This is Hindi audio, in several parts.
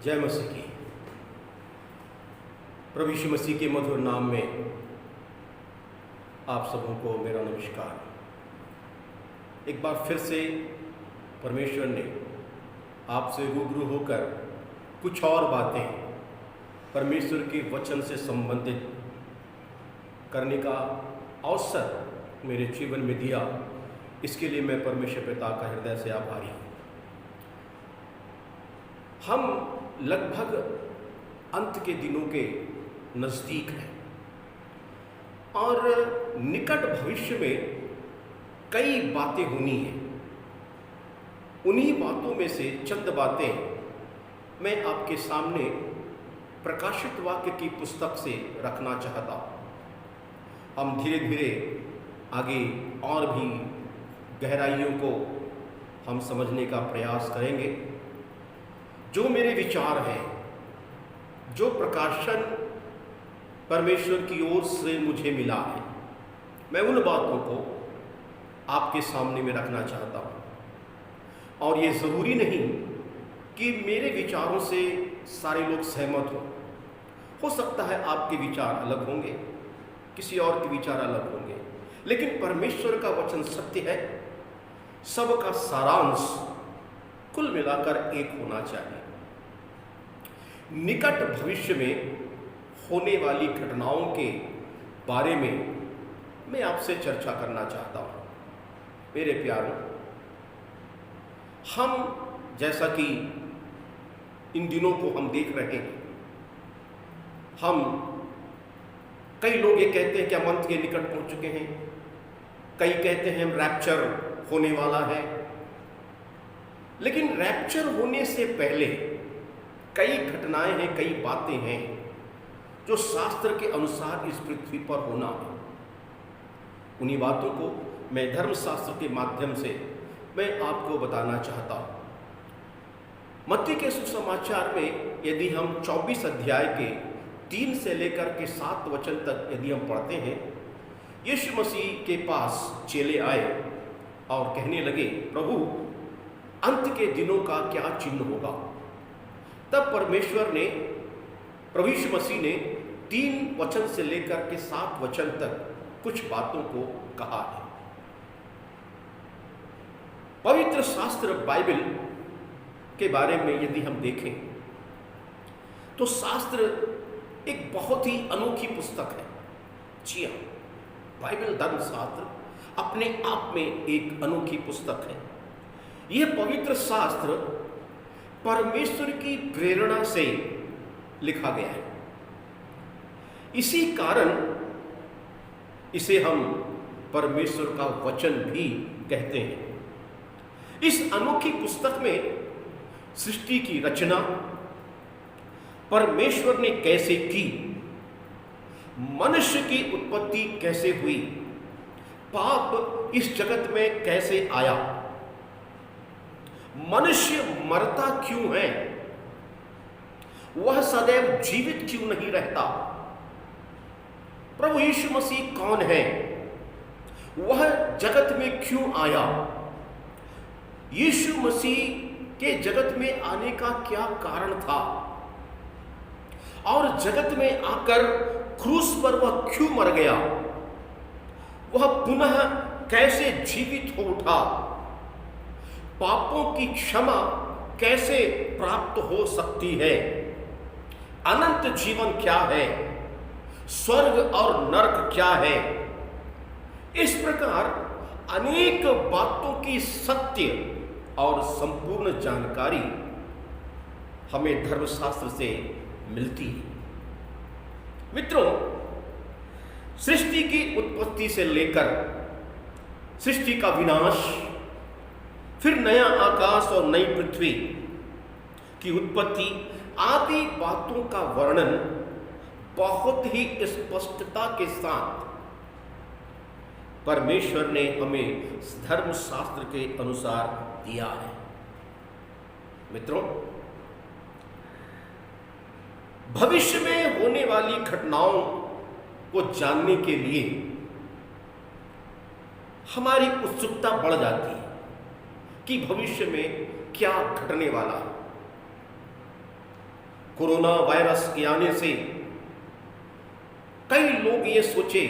जय मसीह की। प्रभु यीशु मसीह के मधुर नाम में आप सबों को मेरा नमस्कार। एक बार फिर से परमेश्वर ने आपसे रूबरू होकर कुछ और बातें परमेश्वर के वचन से संबंधित करने का अवसर मेरे जीवन में दिया। इसके लिए मैं परमेश्वर पिता का हृदय से आभारी हूँ। हम लगभग अंत के दिनों के नज़दीक हैं और निकट भविष्य में कई बातें होनी हैं। उन्हीं बातों में से चंद बातें मैं आपके सामने प्रकाशित वाक्य की पुस्तक से रखना चाहता हूँ। हम धीरे धीरे आगे और भी गहराइयों को हम समझने का प्रयास करेंगे। जो मेरे विचार हैं, जो प्रकाशन परमेश्वर की ओर से मुझे मिला है, मैं उन बातों को आपके सामने में रखना चाहता हूँ। और ये ज़रूरी नहीं कि मेरे विचारों से सारे लोग सहमत हों। हो सकता है आपके विचार अलग होंगे, किसी और के विचार अलग होंगे, लेकिन परमेश्वर का वचन सत्य है। सबका सारांश कुल मिलाकर एक होना चाहिए। निकट भविष्य में होने वाली घटनाओं के बारे में मैं आपसे चर्चा करना चाहता हूँ। मेरे प्यारों, हम जैसा कि इन दिनों को हम देख रहे हैं, हम कई लोग ये कहते हैं कि हम अंत के निकट पहुँच चुके हैं, कई कहते हैं हम रैप्चर होने वाला है। लेकिन रैप्चर होने से पहले कई घटनाएं हैं, कई बातें हैं जो शास्त्र के अनुसार इस पृथ्वी पर होना है। उन्हीं बातों को मैं धर्मशास्त्र के माध्यम से मैं आपको बताना चाहता हूँ। मत्ती के सुसमाचार में यदि हम 24 अध्याय के 3 से लेकर के 7 वचन तक यदि हम पढ़ते हैं, यीशु मसीह के पास चेले आए और कहने लगे, प्रभु अंत के दिनों का क्या चिन्ह होगा? तब परमेश्वर ने, प्रभु यीशु मसीह ने 3 वचन से लेकर के 7 वचन तक कुछ बातों को कहा है। पवित्र शास्त्र बाइबल के बारे में यदि हम देखें तो शास्त्र एक बहुत ही अनोखी पुस्तक है। जी हाँ, बाइबल धर्मशास्त्र अपने आप में एक अनोखी पुस्तक है। यह पवित्र शास्त्र परमेश्वर की प्रेरणा से लिखा गया है। इसी कारण इसे हम परमेश्वर का वचन भी कहते हैं। इस अनोखी पुस्तक में सृष्टि की रचना परमेश्वर ने कैसे की, मनुष्य की उत्पत्ति कैसे हुई, पाप इस जगत में कैसे आया, मनुष्य मरता क्यों है, वह सदैव जीवित क्यों नहीं रहता, प्रभु यीशु मसीह कौन है, वह जगत में क्यों आया, यीशु मसीह के जगत में आने का क्या कारण था, और जगत में आकर क्रूस पर वह क्यों मर गया, वह पुनः कैसे जीवित हो उठा, पापों की क्षमा कैसे प्राप्त हो सकती है, अनंत जीवन क्या है, स्वर्ग और नरक क्या है। इस प्रकार अनेक बातों की सत्य और संपूर्ण जानकारी हमें धर्मशास्त्र से मिलती है। मित्रों, सृष्टि की उत्पत्ति से लेकर सृष्टि का विनाश, फिर नया आकाश और नई पृथ्वी की उत्पत्ति आदि बातों का वर्णन बहुत ही स्पष्टता के साथ परमेश्वर ने हमें धर्मशास्त्र के अनुसार दिया है। मित्रों, भविष्य में होने वाली घटनाओं को जानने के लिए हमारी उत्सुकता बढ़ जाती है कि भविष्य में क्या घटने वाला है। कोरोना वायरस के आने से कई लोग ये सोचे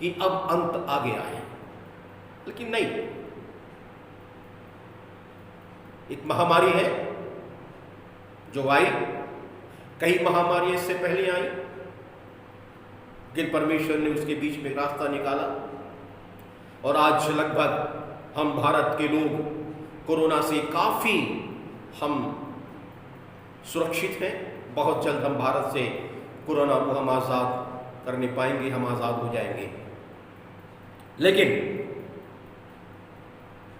कि अब अंत आ गया है, लेकिन नहीं। एक महामारी है जो आई, कई महामारी इससे पहले आई, लेकिन परमेश्वर ने उसके बीच में रास्ता निकाला और आज लगभग हम भारत के लोग कोरोना से काफ़ी हम सुरक्षित हैं। बहुत जल्द हम भारत से कोरोना को हम आज़ाद करने पाएंगे, हम आज़ाद हो जाएंगे। लेकिन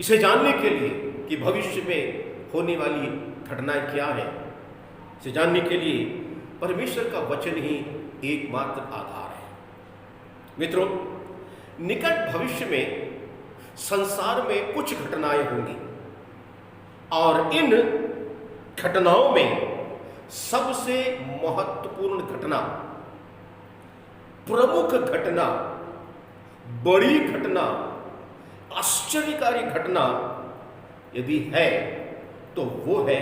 इसे जानने के लिए कि भविष्य में होने वाली घटनाएं क्या है, इसे जानने के लिए परमेश्वर का वचन ही एकमात्र आधार है। मित्रों, निकट भविष्य में संसार में कुछ घटनाएं होंगी और इन घटनाओं में सबसे महत्वपूर्ण घटना, प्रमुख घटना, बड़ी घटना, आश्चर्यकारी घटना यदि है तो वो है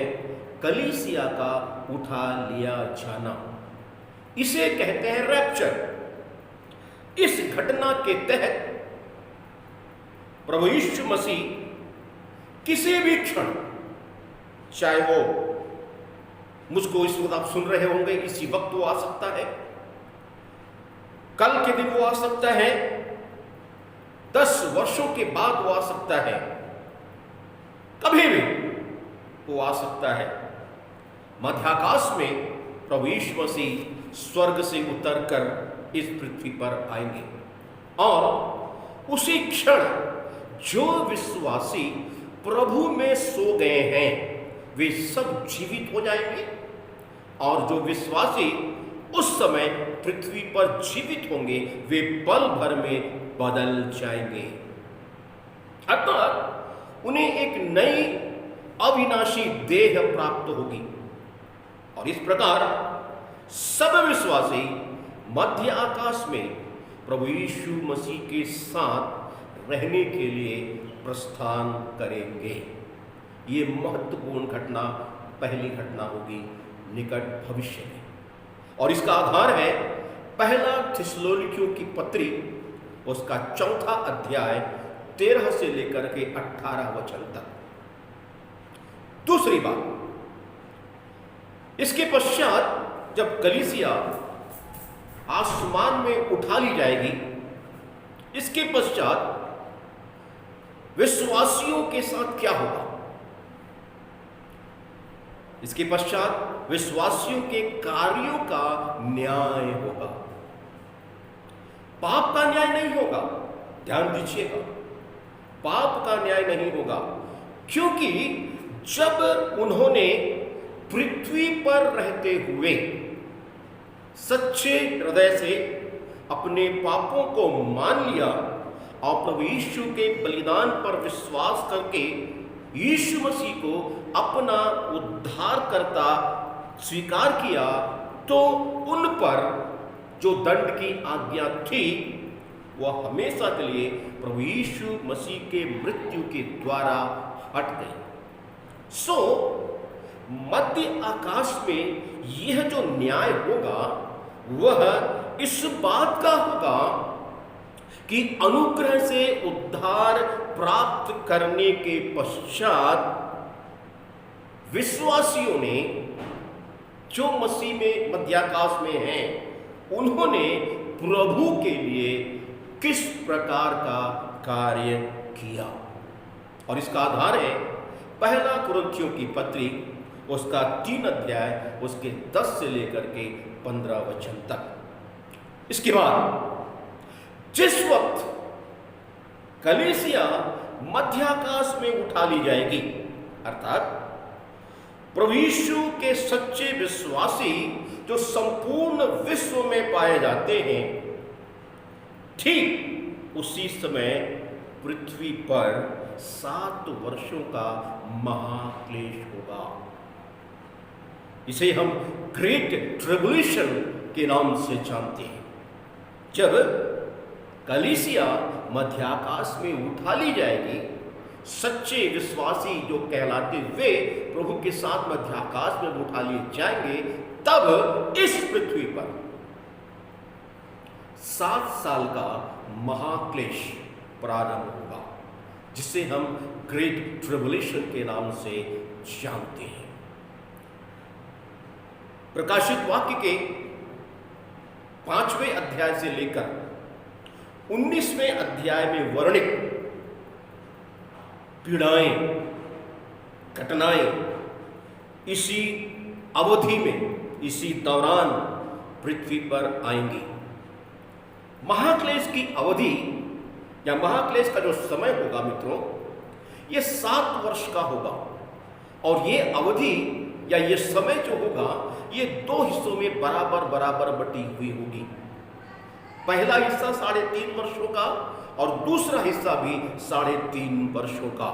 कलीसिया का उठा लिया जाना। इसे कहते हैं रैप्चर। इस घटना के तहत प्रभु यीशु मसीह किसी भी क्षण, चाहे वो मुझको इस वक्त आप सुन रहे होंगे, इसी वक्त वो आ सकता है, कल के दिन वो आ सकता है, 10 वर्षों के बाद वो आ सकता है, कभी भी वो आ सकता है। मध्याकाश में प्रभु यीशु मसीह स्वर्ग से उतरकर इस पृथ्वी पर आएंगे और उसी क्षण जो विश्वासी प्रभु में सो गए हैं वे सब जीवित हो जाएंगे और जो विश्वासी उस समय पृथ्वी पर जीवित होंगे वे पल भर में बदल जाएंगे। अर्थात उन्हें एक नई अविनाशी देह प्राप्त होगी और इस प्रकार सब विश्वासी मध्य आकाश में प्रभु यीशु मसीह के साथ रहने के लिए प्रस्थान करेंगे। ये महत्वपूर्ण घटना, पहली घटना होगी निकट भविष्य में और इसका आधार है पहला थिस्सलुनीकियों की पत्री, उसका 4था अध्याय 13 से लेकर के 18 वचन तक। दूसरी बात, इसके पश्चात जब कलीसिया आसमान में उठा ली जाएगी, इसके पश्चात विश्वासियों के साथ क्या होगा? इसके पश्चात विश्वासियों के कार्यों का न्याय होगा। पाप का न्याय नहीं होगा, ध्यान दीजिएगा, पाप का न्याय नहीं होगा, क्योंकि जब उन्होंने पृथ्वी पर रहते हुए सच्चे हृदय से अपने पापों को मान लिया और प्रभु यीशु के बलिदान पर विश्वास करके यीशु मसीह को अपना उद्धारकर्ता स्वीकार किया, तो उन पर जो दंड की आज्ञा थी वह हमेशा के लिए प्रभु यीशु मसीह के मृत्यु के द्वारा हट गई। सो मध्य आकाश में यह जो न्याय होगा वह इस बात का होगा कि अनुग्रह से उद्धार प्राप्त करने के पश्चात विश्वासियों ने जो मसीह में मध्याकाश में हैं उन्होंने प्रभु के लिए किस प्रकार का कार्य किया और इसका आधार है पहला कुरिन्थियों की पत्री, उसका 3 अध्याय, उसके 10 से लेकर के 15 वचन तक। इसके बाद जिस वक्त कलीसिया मध्याकाश में उठा ली जाएगी, अर्थात प्रभु यीशु के सच्चे विश्वासी जो संपूर्ण विश्व में पाए जाते हैं, ठीक उसी समय पृथ्वी पर 7 वर्षों का महाक्लेश होगा। इसे हम ग्रेट ट्रिब्यूलेशन के नाम से जानते हैं। जब कलीसिया मध्याकाश में उठा ली जाएगी सच्चे विश्वासी जो कहलाते हुए प्रभु के साथ मध्याकाश में उठा लिए जाएंगे, तब इस पृथ्वी पर 7 साल का महाक्लेश प्रारंभ होगा, जिसे हम ग्रेट ट्रिब्युलेशन के नाम से जानते हैं। प्रकाशित वाक्य के 5वें अध्याय से लेकर 19वें अध्याय में वर्णित पीड़ाएं, घटनाएं इसी अवधि में, इसी दौरान पृथ्वी पर आएंगी। महाक्लेश की अवधि या महाक्लेश का जो समय होगा मित्रों, ये 7 वर्ष का होगा, और ये अवधि या ये समय जो होगा ये 2 हिस्सों में बराबर बराबर बटी हुई होगी। पहला हिस्सा 3.5 वर्षों का और दूसरा हिस्सा भी 3.5 वर्षों का।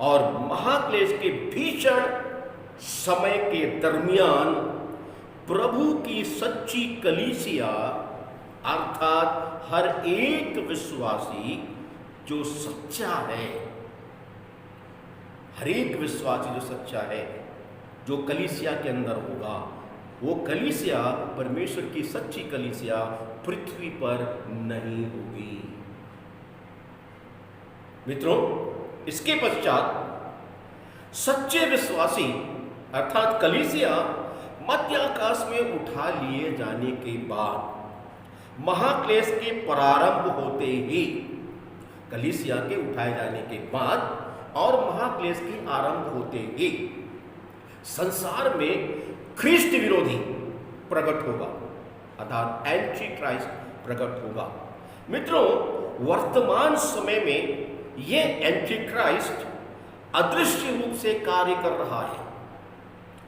और महाक्लेश के भीषण समय के दरमियान प्रभु की सच्ची कलीसिया, अर्थात हर एक विश्वासी जो सच्चा है, हर एक विश्वासी जो सच्चा है, जो कलीसिया के अंदर होगा, वो कलीसिया, परमेश्वर की सच्ची कलीसिया पृथ्वी पर नहीं होगी। मित्रों, इसके पश्चात सच्चे विश्वासी अर्थात कलीसिया मध्य आकाश में उठा लिए जाने के बाद, महाक्लेश के प्रारंभ होते ही, कलीसिया के उठाए जाने के बाद और महाक्लेश के आरंभ होते ही संसार में ख्रिस्त विरोधी प्रकट होगा, अर्थात एंटी क्राइस्ट प्रकट होगा। मित्रों, वर्तमान समय में यह एंटी क्राइस्ट अदृश्य रूप से कार्य कर रहा है,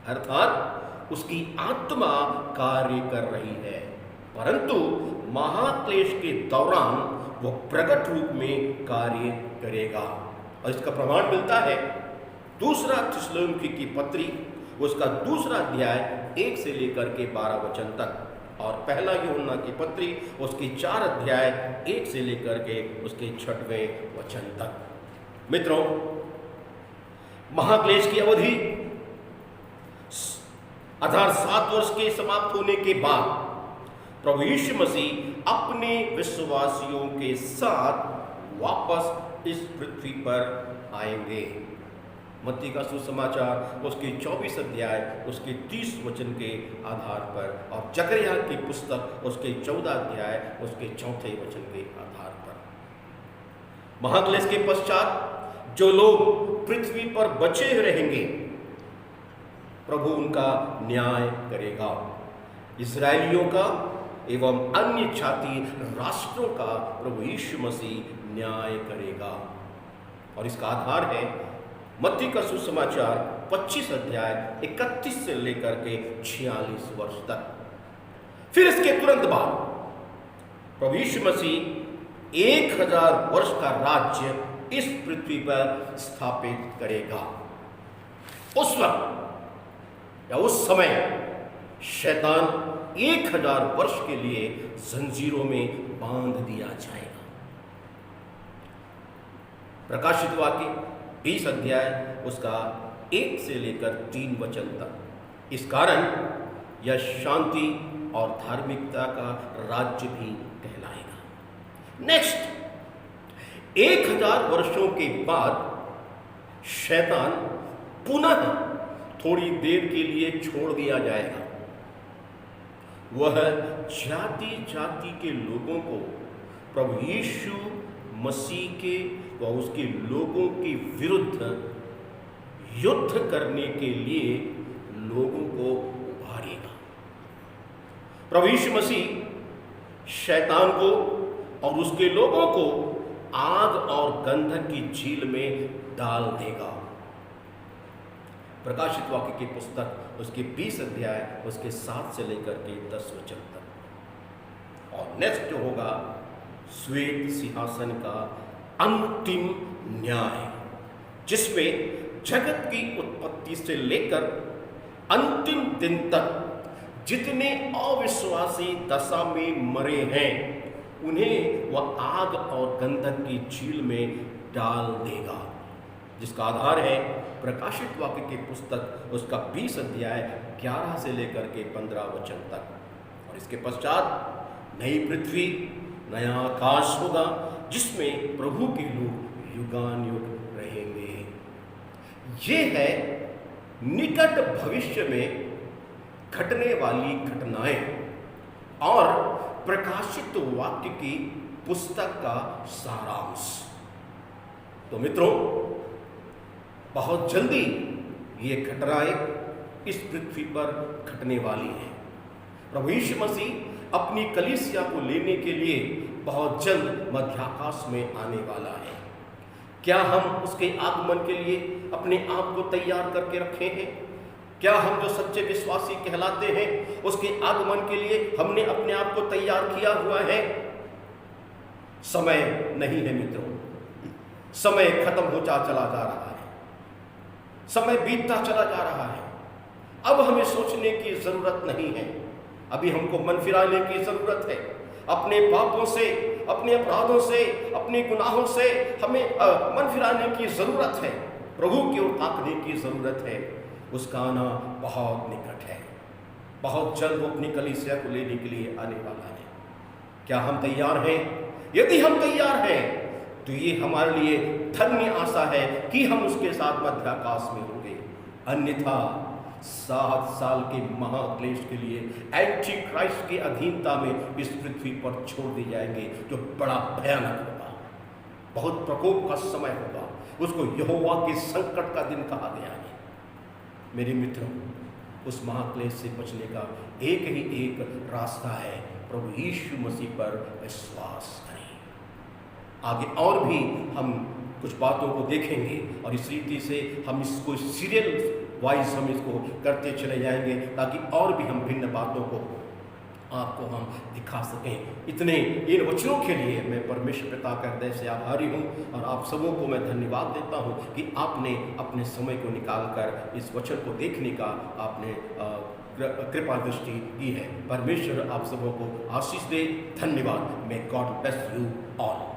अर्थात उसकी आत्मा कार्य कर रही है, परंतु महाक्लेश के दौरान वो प्रकट रूप में कार्य करेगा। और इसका प्रमाण मिलता है 2 थिस्सलुनीकि की पत्री, उसका 2 अध्याय 1 से लेकर के 12 वचन तक, और पहला यूहन्ना की पत्री उसकी 4 अध्याय 1 से लेकर के उसके 6वें वचन तक। मित्रों, महाक्लेश की अवधि अर्थात 7 वर्ष के समाप्त होने के बाद प्रभु यीशु मसीह अपने विश्वासियों के साथ वापस इस पृथ्वी पर आएंगे। मत्ती का सुसमाचार उसके 24 अध्याय उसके 30 वचन के आधार पर, और जकरिया की पुस्तक उसके 14 अध्याय उसके 4 वचन के आधार पर। महाक्लेश के पश्चात जो लोग पृथ्वी पर बचे रहेंगे, प्रभु उनका न्याय करेगा। इस्राएलियों का एवं अन्य जाति राष्ट्रों का प्रभु यीशु मसीह न्याय करेगा, और इसका आधार है मत्ती का सुसमाचार 25 अध्याय 31 से लेकर के 46 वर्ष तक। फिर इसके तुरंत बाद प्रभु यीशु मसीह 1000 वर्ष का राज्य इस पृथ्वी पर स्थापित करेगा। उस वक्त या उस समय शैतान 1000 वर्ष के लिए जंजीरों में बांध दिया जाएगा। प्रकाशित वाक्य 20 अध्याय उसका 1 से लेकर 3 वचन तक। इस कारण यह शांति और धार्मिकता का राज्य भी कहलाएगा। नेक्स्ट, 1000 वर्षों के बाद शैतान पुनः थोड़ी देर के लिए छोड़ दिया जाएगा। वह जाति जाति के लोगों को प्रभु यीशु मसीह के व उसके लोगों के विरुद्ध युद्ध करने के लिए लोगों को उभारेगा। प्रभु यीशु मसीह शैतान को और उसके लोगों को आग और गंधक की झील में डाल देगा। प्रकाशित वाक्य की पुस्तक उसके 20 अध्याय उसके 7 से लेकर के 10 वचन तक। और नेक्स्ट जो होगा, श्वेत सिंहासन का अंतिम न्याय, जिसमें जगत की उत्पत्ति से लेकर अंतिम दिन तक जितने अविश्वासी दशा में मरे हैं, उन्हें वह आग और गंधक की झील में डाल देगा। जिसका आधार है प्रकाशित वाक्य की पुस्तक, उसका 20 अध्याय 11 से लेकर के 15 वचन तक। और इसके पश्चात नई पृथ्वी नया आकाश होगा जिसमें प्रभु के लोग युगानुयुग रहेंगे। ये है निकट भविष्य में घटने वाली घटनाएं और प्रकाशित वाक्य की पुस्तक का सारांश। तो मित्रों, बहुत जल्दी ये घटनाएं इस पृथ्वी पर घटने वाली हैं। प्रभु यीशु मसीह अपनी कलीसिया को लेने के लिए बहुत जल्द मध्याकाश में आने वाला है। क्या हम उसके आगमन के लिए अपने आप को तैयार करके रखे हैं? क्या हम जो सच्चे विश्वासी कहलाते हैं उसके आगमन के लिए हमने अपने आप को तैयार किया हुआ है? समय नहीं है मित्रों, समय खत्म होता चला जा रहा है, समय बीतता चला जा रहा है। अब हमें सोचने की जरूरत नहीं है, अभी हमको मन फिराने की जरूरत है। अपने पापों से, अपने अपराधों से, अपने गुनाहों से हमें मन फिराने की जरूरत है। प्रभु की ओर ताकने की जरूरत है। उसका आना बहुत निकट है। बहुत जल्द वो अपनी कलीसिया को लेने के लिए आने वाला है। क्या हम तैयार हैं? यदि हम तैयार हैं तो ये हमारे लिए धन्य आशा है कि हम उसके साथ मध्याकाश में होंगे। अन्यथा 7 साल के महाक्लेश के लिए एंटी क्राइस्ट की अधीनता में इस पृथ्वी पर छोड़ दिए जाएंगे, जो बड़ा भयानक होगा। बहुत प्रकोप का समय होगा। उसको यहोवा के संकट का दिन कहा गया है। मेरे मित्रों, उस महाक्लेश से बचने का एक रास्ता है, प्रभु यीशु मसीह पर विश्वास करें। आगे और भी हम कुछ बातों को देखेंगे और इस रीति से हम इसको सीरियल वाइज हम इसको करते चले जाएंगे, ताकि और भी हम भिन्न बातों को आपको हम दिखा सकें। इतने इन वचनों के लिए मैं परमेश्वर पिता का हृदय से आभारी हूँ और आप सबों को मैं धन्यवाद देता हूँ कि आपने अपने समय को निकालकर इस वचन को देखने का आपने कृपा दृष्टि की है। परमेश्वर आप सबों को आशीष दे। धन्यवाद। May God bless you all.